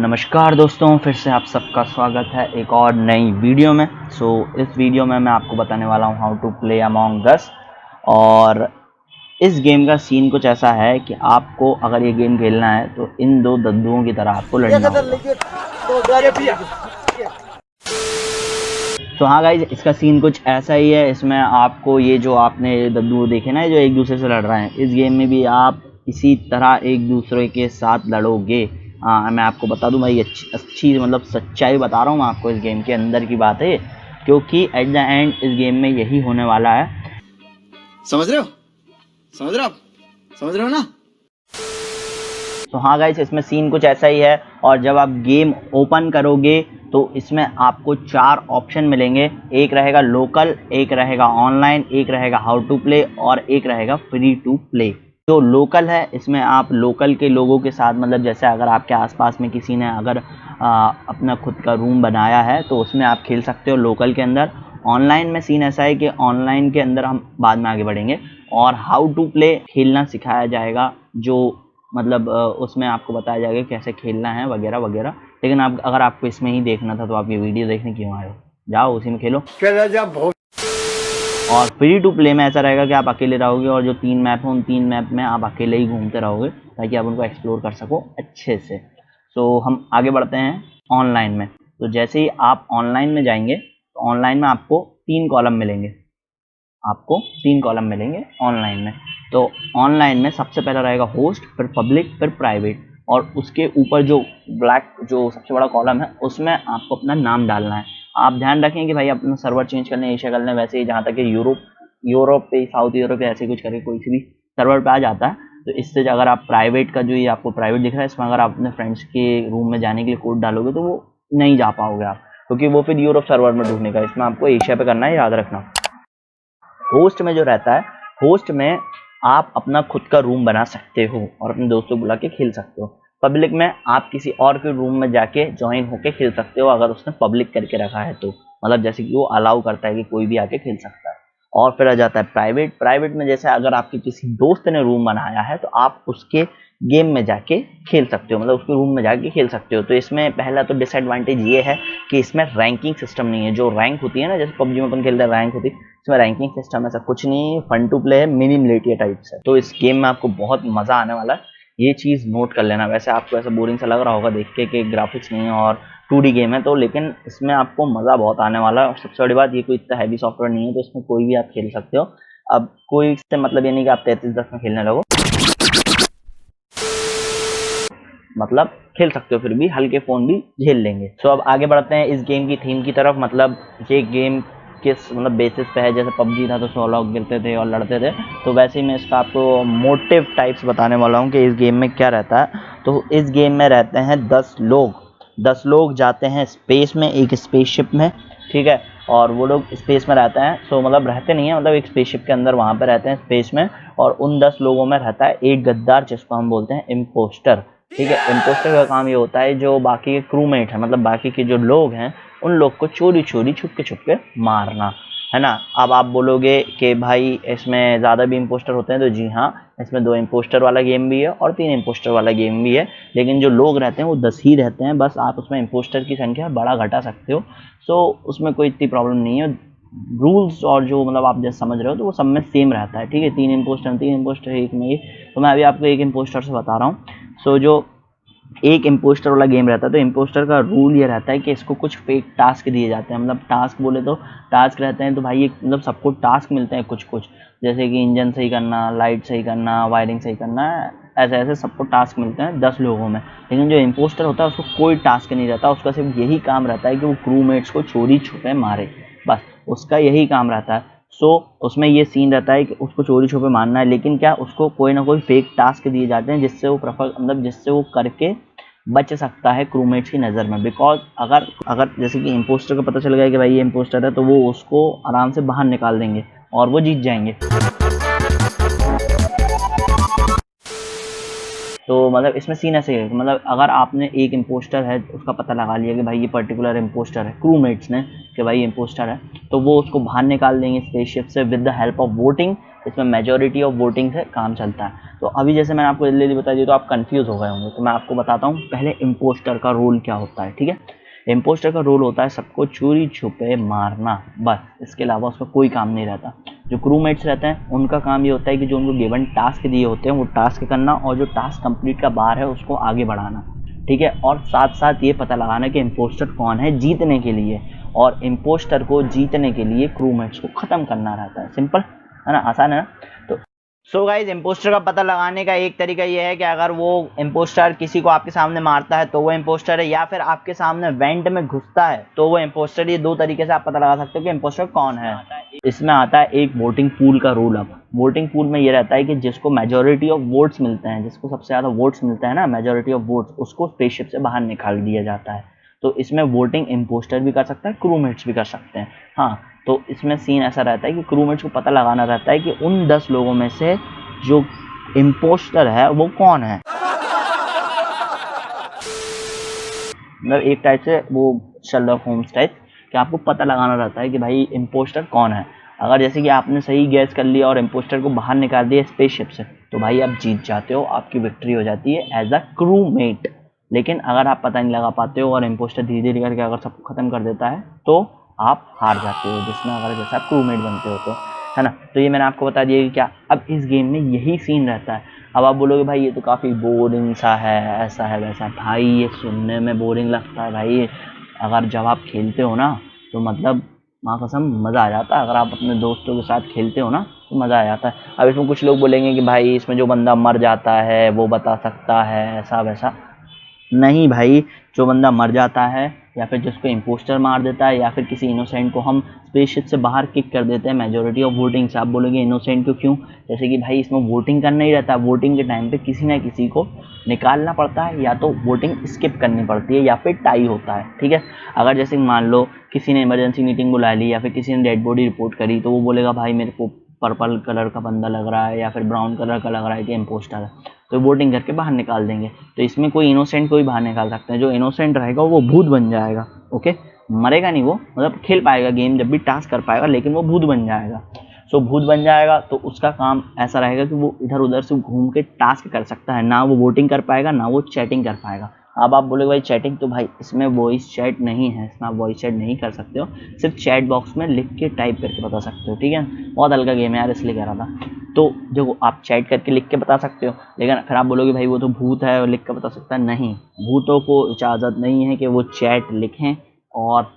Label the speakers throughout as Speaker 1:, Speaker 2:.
Speaker 1: नमस्कार दोस्तों, फिर से आप सबका स्वागत है एक और नई वीडियो में। इस वीडियो में मैं आपको बताने वाला हूं हाउ टू प्ले अमॉन्ग अस। और इस गेम का सीन कुछ ऐसा है कि आपको अगर ये गेम खेलना है तो इन दो दद्दुओं की तरह आपको लड़ना होगा। तो हाँ गाइज, इसका सीन कुछ ऐसा ही है। इसमें आपको ये जो आपने दद्दू देखे ना, जो एक दूसरे से लड़ रहे हैं, इस गेम में भी आप इसी तरह एक दूसरे के साथ लड़ोगे। मैं आपको बता दूं भाई, अच्छी मतलब सच्चाई बता रहा हूँ मैं आपको, इस गेम के अंदर की बात है, क्योंकि एट द एंड इस गेम में यही होने वाला है।
Speaker 2: समझ रहे हो? समझ रहे हो आप? समझ रहे हो ना?
Speaker 1: तो हाँ गाइस, इसमें सीन कुछ ऐसा ही है। और जब आप गेम ओपन करोगे तो इसमें आपको 4 ऑप्शन मिलेंगे। एक रहेगा लोकल, एक रहेगा ऑनलाइन, एक रहेगा हाउ टू प्ले और एक रहेगा फ्री टू प्ले। जो लोकल है, इसमें आप लोकल के लोगों के साथ, मतलब जैसे अगर आपके आसपास में किसी ने अगर अपना खुद का रूम बनाया है तो उसमें आप खेल सकते हो लोकल के अंदर। ऑनलाइन में सीन ऐसा है कि ऑनलाइन के अंदर हम बाद में आगे बढ़ेंगे। और हाउ टू प्ले खेलना सिखाया जाएगा, जो मतलब उसमें आपको बताया जाएगा कैसे खेलना है वगैरह वगैरह। लेकिन आप अगर आपको इसमें ही देखना था तो आप ये वीडियो देखने क्यों आए हो? जाओ उसी में खेलो। और फ्री टू प्ले में ऐसा रहेगा कि आप अकेले रहोगे और जो 3 मैप हैं उन 3 मैप में आप अकेले ही घूमते रहोगे ताकि आप उनको एक्सप्लोर कर सको अच्छे से। हम आगे बढ़ते हैं ऑनलाइन में। तो जैसे ही आप ऑनलाइन में जाएंगे तो ऑनलाइन में आपको 3 कॉलम मिलेंगे। ऑनलाइन में। तो ऑनलाइन में सबसे पहला रहेगा होस्ट, फिर पब्लिक, फिर प्राइवेट। और उसके ऊपर जो ब्लैक जो सबसे बड़ा कॉलम है उसमें आपको अपना नाम डालना है। आप ध्यान रखें कि भाई अपना सर्वर चेंज करने, एशिया करने, वैसे ही जहाँ तक कि यूरोप पे, साउथ यूरोप ऐसे कुछ करके कोई सी भी सर्वर पे आ जाता है। तो इससे अगर आप प्राइवेट का, जो ये आपको प्राइवेट दिख रहा है, इसमें अगर आप अपने फ्रेंड्स के रूम में जाने के लिए कोड डालोगे तो वो नहीं जा पाओगे आप, क्योंकि वो फिर यूरोप सर्वर में ढूंढने का। इसमें आपको एशिया पे करना है, याद रखना। होस्ट में जो रहता है, होस्ट में आप अपना खुद का रूम बना सकते हो और अपने दोस्तों को बुला के खेल सकते हो। पब्लिक में आप किसी और के रूम में जाके ज्वाइन होके खेल सकते हो अगर उसने पब्लिक करके रखा है तो, मतलब जैसे कि वो अलाउ करता है कि कोई भी आके खेल सकता है। और फिर आ जाता है प्राइवेट। प्राइवेट में जैसे अगर आपके किसी दोस्त ने रूम बनाया है तो आप उसके गेम में जाके खेल सकते हो, मतलब उसके रूम में जाके खेल सकते हो। तो इसमें पहला तो डिसएडवांटेज ये है कि इसमें रैंकिंग सिस्टम नहीं है। जो रैंक होती है ना, जैसे पबजी में अपन खेलते हैं रैंक होती है, इसमें रैंकिंग सिस्टम ऐसा कुछ नहीं है। फन टू प्ले है, मिनी मिलिटिया टाइप से। तो इस गेम में आपको बहुत मजा आने वाला है, ये चीज नोट कर लेना। वैसे आपको ऐसा बोरिंग सा लग रहा होगा देख के कि ग्राफिक्स नहीं है और 2D गेम है, तो लेकिन इसमें आपको मजा बहुत आने वाला है। और सबसे बड़ी बात, ये कोई इतना हैवी सॉफ्टवेयर नहीं है, तो इसमें कोई भी आप खेल सकते हो। अब कोई इससे मतलब ये नहीं कि आप 3310 में खेलने लगो, मतलब खेल सकते हो, फिर भी हल्के फोन भी झेल लेंगे। अब आगे बढ़ते हैं इस गेम की थीम की तरफ। मतलब ये गेम किस मतलब बेसिस पे है, जैसे पबजी था तो 100 लोग गिरते थे और लड़ते थे, तो वैसे ही मैं इसका आपको मोटिव टाइप्स बताने वाला हूँ कि इस गेम में क्या रहता है। तो इस गेम में रहते हैं 10 लोग जाते हैं स्पेस में, एक स्पेसशिप में, ठीक है। और वो लोग स्पेस में रहते हैं, मतलब रहते नहीं है, मतलब एक स्पेसशिप के अंदर वहाँ पे रहते हैं स्पेस में। और उन 10 लोगों में रहता है एक गद्दार, जिसको हम बोलते हैं इम्पोस्टर, ठीक है। इम्पोस्टर का काम ये होता है, जो बाकी के क्रूमेट है, मतलब बाकी के जो लोग हैं, उन लोग को चोरी चोरी छुपके छुपके मारना, है ना। अब आप बोलोगे कि भाई इसमें ज़्यादा भी इम्पोस्टर होते हैं, तो जी हाँ, इसमें 2 इम्पोस्टर वाला गेम भी है और 3 इम्पोस्टर वाला गेम भी है। लेकिन जो लोग रहते हैं वो 10 ही रहते हैं, बस आप उसमें इम्पोस्टर की संख्या बड़ा घटा सकते हो। उसमें कोई इतनी प्रॉब्लम नहीं है। रूल्स और जो मतलब आप जैसे समझ रहे हो तो वो सब में सेम रहता है, ठीक है। 3 इम्पोस्टर एक में एक। तो मैं अभी आपको एक इम्पोस्टर से बता रहा हूँ। जो एक इम्पोस्टर वाला गेम रहता है, तो इम्पोस्टर का रूल ये रहता है कि इसको कुछ फेक टास्क दिए जाते हैं। मतलब टास्क बोले तो टास्क रहते हैं, तो भाई ये मतलब सबको टास्क मिलते हैं कुछ कुछ, जैसे कि इंजन सही करना, लाइट सही करना, वायरिंग सही करना, ऐसे ऐसे सबको टास्क मिलते हैं 10 लोगों में। लेकिन जो इम्पोस्टर होता है उसको कोई टास्क नहीं रहता, उसका सिर्फ यही काम रहता है कि वो क्रूमेट्स को चोरी छुपे मारे, बस उसका यही काम रहता है। उसमें ये सीन रहता है कि उसको चोरी छुपे मारना है, लेकिन क्या उसको कोई ना कोई फेक टास्क दिए जाते हैं जिससे वो मतलब जिससे वो करके बच सकता है क्रूमेट्स की नज़र में। बिकॉज अगर जैसे कि इम्पोस्टर को पता चल गया कि भाई ये इम्पोस्टर है, तो वो उसको आराम से बाहर निकाल देंगे और वो जीत जाएंगे। तो मतलब इसमें सीन ऐसे है, मतलब अगर आपने एक इम्पोस्टर है उसका पता लगा लिया कि भाई ये पर्टिकुलर इम्पोस्टर है, क्रूमेट्स ने कि भाई इम्पोस्टर है, तो वो उसको बाहर निकाल देंगे स्पेसशिप से with the help of voting. इसमें मेजॉरिटी ऑफ वोटिंग से काम चलता है। तो अभी जैसे मैंने आपको जल्दी बता दिया तो आप कंफ्यूज हो गए होंगे, तो मैं आपको बताता हूँ पहले इम्पोस्टर का रोल क्या होता है। ठीक है, इम्पोस्टर का रोल होता है सबको चोरी छुपे मारना, बस, इसके अलावा उसका कोई काम नहीं रहता। जो क्रूमेट्स रहते हैं उनका काम ये होता है कि जो उनको गिवन टास्क दिए होते हैं वो टास्क करना, और जो टास्क कंप्लीट का बार है उसको आगे बढ़ाना। ठीक है, और साथ साथ ये पता लगाना कि इम्पोस्टर कौन है जीतने के लिए, और इम्पोस्टर को जीतने के लिए क्रूमेट्स को ख़त्म करना रहता है। सिंपल है ना, आसान है ना। तो सो गाइज, इम्पोस्टर का पता लगाने का एक तरीका ये है कि अगर वो इम्पोस्टर किसी को आपके सामने मारता है तो वो इम्पोस्टर है, या फिर आपके सामने वेंट में घुसता है तो वो इम्पोस्टर। ये दो तरीके से आप पता लगा सकते हो कि इम्पोस्टर कौन है। इसमें आता है एक वोटिंग पूल का रूल। अब वोटिंग पूल में ये रहता है कि जिसको मेजोरिटी ऑफ वोट्स मिलते हैं, जिसको सबसे ज़्यादा वोट्स मिलते हैं ना, मेजोरिटी ऑफ वोट्स, उसको स्पेसशिप से बाहर निकाल दिया जाता है। तो इसमें वोटिंग इम्पोस्टर भी कर सकता है, क्रूमेट्स भी कर सकते हैं। हाँ, तो इसमें सीन ऐसा रहता है कि क्रूमेट्स को पता लगाना रहता है कि उन 10 लोगों में से जो इम्पोस्टर है वो कौन है। मतलब एक टाइप से वो शर्लॉक होम्स टाइप कि आपको पता लगाना रहता है कि भाई इम्पोस्टर कौन है। अगर जैसे कि आपने सही गैस कर लिया और इम्पोस्टर को बाहर निकाल दिया स्पेसशिप से, तो भाई आप जीत जाते हो, आपकी विक्ट्री हो जाती है एज अ क्रूमेट। लेकिन अगर आप पता नहीं लगा पाते हो और इम्पोस्टर धीरे धीरे करके अगर सबको ख़त्म कर देता है तो आप हार जाते हो, जिसमें अगर जैसे आप क्रूमेट बनते हो तो, है ना। तो ये मैंने आपको बता दिया कि क्या अब इस गेम में यही सीन रहता है। अब आप बोलोगे भाई ये तो काफ़ी बोरिंग सा है, ऐसा है वैसा। भाई ये सुनने में बोरिंग लगता है भाई, अगर जब आप खेलते हो ना तो मतलब माँ कसम मज़ा आ जाता है। अगर आप अपने दोस्तों के साथ खेलते हो ना तो मज़ा आ जाता है। अब इसमें कुछ लोग बोलेंगे कि भाई इसमें जो बंदा मर जाता है वो बता सकता है, ऐसा वैसा। नहीं भाई, जो बंदा मर जाता है या फिर जिसको इम्पोस्टर मार देता है या फिर किसी इनोसेंट को हम स्पेसशिप से बाहर किक कर देते हैं मेजोरिटी ऑफ वोटिंग से। आप बोलोगे इनोसेंट को क्यों? जैसे कि भाई इसमें वोटिंग करना ही रहता है, वोटिंग के टाइम पे किसी ना किसी को निकालना पड़ता है, या तो वोटिंग स्किप करनी पड़ती है या फिर टाई होता है। ठीक है, अगर जैसे मान लो किसी ने इमरजेंसी मीटिंग बुला ली या फिर किसी ने डेड बॉडी रिपोर्ट करी, तो वो बोलेगा भाई मेरे को पर्पल कलर का बंदा लग रहा है या फिर ब्राउन कलर का लग रहा है कि इम्पोस्टर है, तो वोटिंग करके बाहर निकाल देंगे। तो इसमें कोई इनोसेंट को भी बाहर निकाल सकते हैं। जो इनोसेंट रहेगा वो भूत बन जाएगा। ओके, मरेगा नहीं वो, मतलब खेल पाएगा गेम जब भी टास्क कर पाएगा, लेकिन वो भूत बन जाएगा। सो भूत बन जाएगा तो उसका काम ऐसा रहेगा कि वो इधर उधर से घूम के टास्क कर सकता है, ना वो वोटिंग कर पाएगा ना वो चैटिंग कर पाएगा। अब आप बोलोगे भाई चैटिंग, तो भाई इसमें वॉइस चैट नहीं है, इसमें आप वॉइस चैट नहीं कर सकते हो, सिर्फ चैट बॉक्स में लिख के टाइप करके बता सकते हो। ठीक है, बहुत हल्का गेम है यार, इसलिए कह रहा था। तो जो आप चैट करके लिख के बता सकते हो, लेकिन फिर आप बोलोगे भाई वो तो भूत है और लिख के बता सकता है। नहीं, भूतों को इजाज़त नहीं है कि वो चैट लिखें और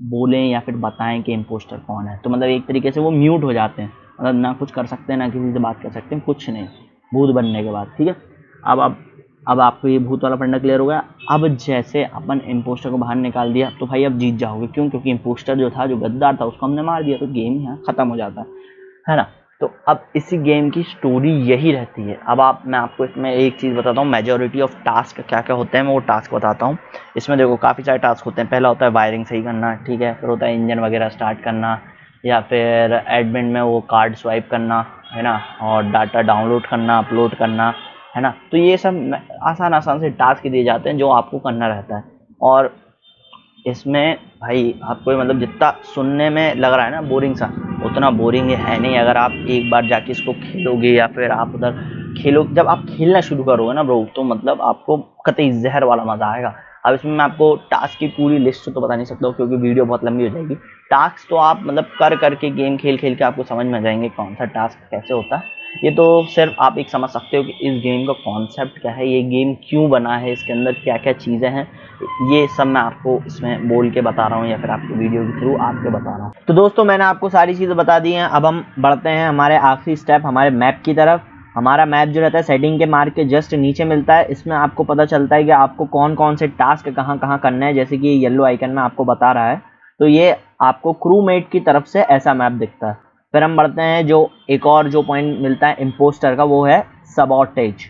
Speaker 1: बोलें या फिर बताएं कि इम्पोस्टर कौन है। तो मतलब एक तरीके से वो म्यूट हो जाते हैं, मतलब ना कुछ कर सकते हैं ना किसी से बात कर सकते हैं, कुछ नहीं, भूत बनने के बाद। ठीक है, अब आपको ये भूत वाला फंडा क्लियर हो गया। अब जैसे अपन इम्पोस्टर को बाहर निकाल दिया तो भाई अब जीत जाओगे। क्यों? क्योंकि इम्पोस्टर जो था, जो गद्दार था, उसको हमने मार दिया, तो गेम यहाँ ख़त्म हो जाता है ना। तो अब इसी गेम की स्टोरी यही रहती है। अब मैं आपको इसमें एक चीज़ बताता हूँ, मेजॉरिटी ऑफ टास्क क्या क्या होते हैं मैं वो टास्क बताता हूँ। इसमें देखो काफ़ी सारे टास्क होते हैं। पहला होता है वायरिंग सही करना, ठीक है, फिर होता है इंजन वगैरह स्टार्ट करना, या फिर एडमिन में वो कार्ड स्वाइप करना, है ना, और डाटा डाउनलोड करना, अपलोड करना, है ना। तो ये सब आसान आसान से टास्क दिए जाते हैं जो आपको करना रहता है। और इसमें भाई आपको मतलब जितना सुनने में लग रहा है ना बोरिंग सा, उतना बोरिंग ये है नहीं। अगर आप एक बार जाके इसको खेलोगे या फिर आप उधर खेलो, जब आप खेलना शुरू करोगे ना ब्रो, तो मतलब आपको कतई जहर वाला मज़ा आएगा। अब इसमें मैं आपको टास्क की पूरी लिस्ट तो बता नहीं सकता हूँ क्योंकि वीडियो बहुत लंबी हो जाएगी। टास्क तो आप मतलब कर करके गेम खेल खेल के आपको समझ में आ जाएंगे कौन सा टास्क कैसे होता है। ये तो सिर्फ आप एक समझ सकते हो कि इस गेम का कॉन्सेप्ट क्या है, ये गेम क्यों बना है, इसके अंदर क्या क्या चीज़ें हैं, ये सब मैं आपको इसमें बोल के बता रहा हूँ या फिर आपको वीडियो के थ्रू आपके बता रहा हूँ। तो दोस्तों मैंने आपको सारी चीज़ें बता दी हैं। अब हम बढ़ते हैं हमारे आखिरी स्टेप, हमारे मैप की तरफ। हमारा मैप जो रहता है सेटिंग के मार्क के जस्ट नीचे मिलता है। इसमें आपको पता चलता है कि आपको कौन कौन से टास्क कहाँ कहाँ करने हैं, जैसे कि येलो आइकन में आपको बता रहा है। तो ये आपको क्रूमेट की तरफ से ऐसा मैप दिखता है। फिर हम बढ़ते हैं, जो एक और जो पॉइंट मिलता है इम्पोस्टर का, वो है सबॉटेज।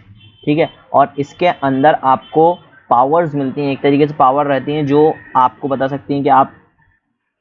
Speaker 1: ठीक है, और इसके अंदर आपको पावर्स मिलती हैं, एक तरीके से पावर रहती हैं जो आपको बता सकती हैं कि आप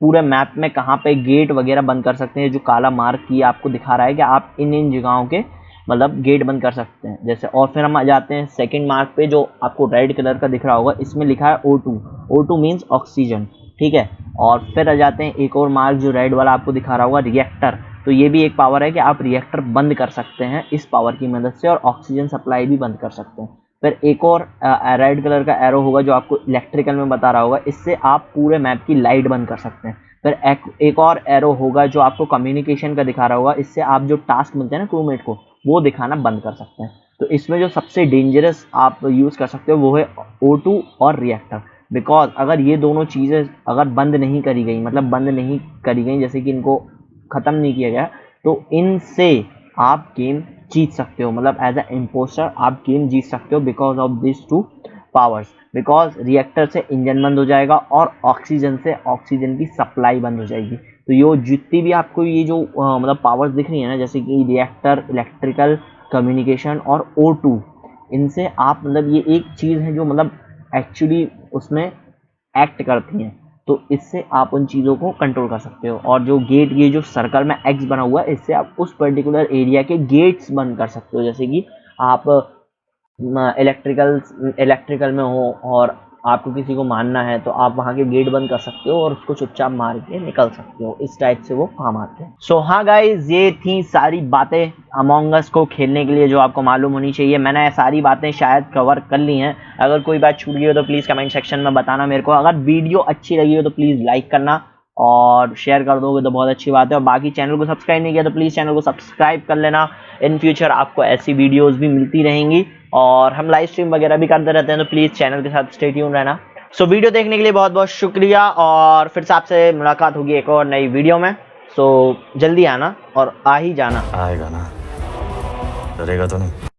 Speaker 1: पूरे मैप में कहाँ पे गेट वगैरह बंद कर सकते हैं। जो काला मार्क किया आपको दिखा रहा है कि आप इन जगहों के मतलब गेट बंद कर सकते हैं जैसे। और फिर हम आ जाते हैं सेकंड मार्क पे, जो आपको रेड कलर का दिख रहा होगा, इसमें लिखा है O2। O2 means oxygen. ठीक है, और फिर आ जाते हैं एक और मार्क जो रेड वाला आपको दिखा रहा होगा, रिएक्टर। तो ये भी एक पावर है कि आप रिएक्टर बंद कर सकते हैं इस पावर की मदद से, और ऑक्सीजन सप्लाई भी बंद कर सकते हैं। फिर एक और रेड कलर का एरो होगा जो आपको इलेक्ट्रिकल में बता रहा होगा, इससे आप पूरे मैप की लाइट बंद कर सकते हैं। फिर एक और एरो होगा जो आपको कम्युनिकेशन का दिखा रहा होगा, इससे आप जो टास्क मिलते हैं ना क्रूमेट को, वो दिखाना बंद कर सकते हैं। तो इसमें जो सबसे डेंजरस आप यूज़ कर सकते हो वो है O2 और रिएक्टर। बिकॉज अगर ये दोनों चीज़ें अगर बंद नहीं करी गई, मतलब बंद नहीं करी गई, जैसे कि इनको ख़त्म नहीं किया गया, तो इनसे आप गेम जीत सकते हो। मतलब एज ए इम्पोस्टर आप गेम जीत सकते हो because of this two powers. Because reactor से इंजन बंद हो जाएगा और ऑक्सीजन से ऑक्सीजन की सप्लाई बंद हो जाएगी। तो ये जितनी भी आपको ये जो मतलब पावर्स दिख रही है ना, जैसे कि रिएक्टर, इलेक्ट्रिकल, कम्युनिकेशन और O2, इनसे आप मतलब ये एक चीज़ है जो मतलब एक्चुअली उसमें एक्ट करती हैं। तो इससे आप उन चीज़ों को कंट्रोल कर सकते हो। और जो गेट, ये जो सर्कल में एक्स बना हुआ है, इससे आप उस पर्टिकुलर एरिया के गेट्स बंद कर सकते हो। जैसे कि आप इलेक्ट्रिकल में हो और आपको किसी को मारना है, तो आप वहाँ के गेट बंद कर सकते हो और उसको चुपचाप मार के निकल सकते हो। इस टाइप से वो काम आते हैं। सो हाँ गाइज, ये थी सारी बातें अमोंग अस को खेलने के लिए जो आपको मालूम होनी चाहिए। मैंने सारी बातें शायद कवर कर ली हैं। अगर कोई बात छूट गई हो तो प्लीज़ कमेंट सेक्शन में बताना मेरे को। अगर वीडियो अच्छी लगी हो तो प्लीज़ लाइक करना और शेयर कर दोगे तो बहुत अच्छी बात है। और बाकी चैनल को सब्सक्राइब नहीं किया तो प्लीज़ चैनल को सब्सक्राइब कर लेना। इन फ्यूचर आपको ऐसी वीडियोस भी मिलती रहेंगी और हम लाइव स्ट्रीम वगैरह भी करते रहते हैं, तो प्लीज़ चैनल के साथ स्टे ट्यून रहना। सो वीडियो देखने के लिए बहुत बहुत शुक्रिया और फिर से आपसे मुलाकात होगी एक और नई वीडियो में। सो जल्दी आना और आ ही जाना।
Speaker 3: आएगा ना, डरेगा तो नहीं।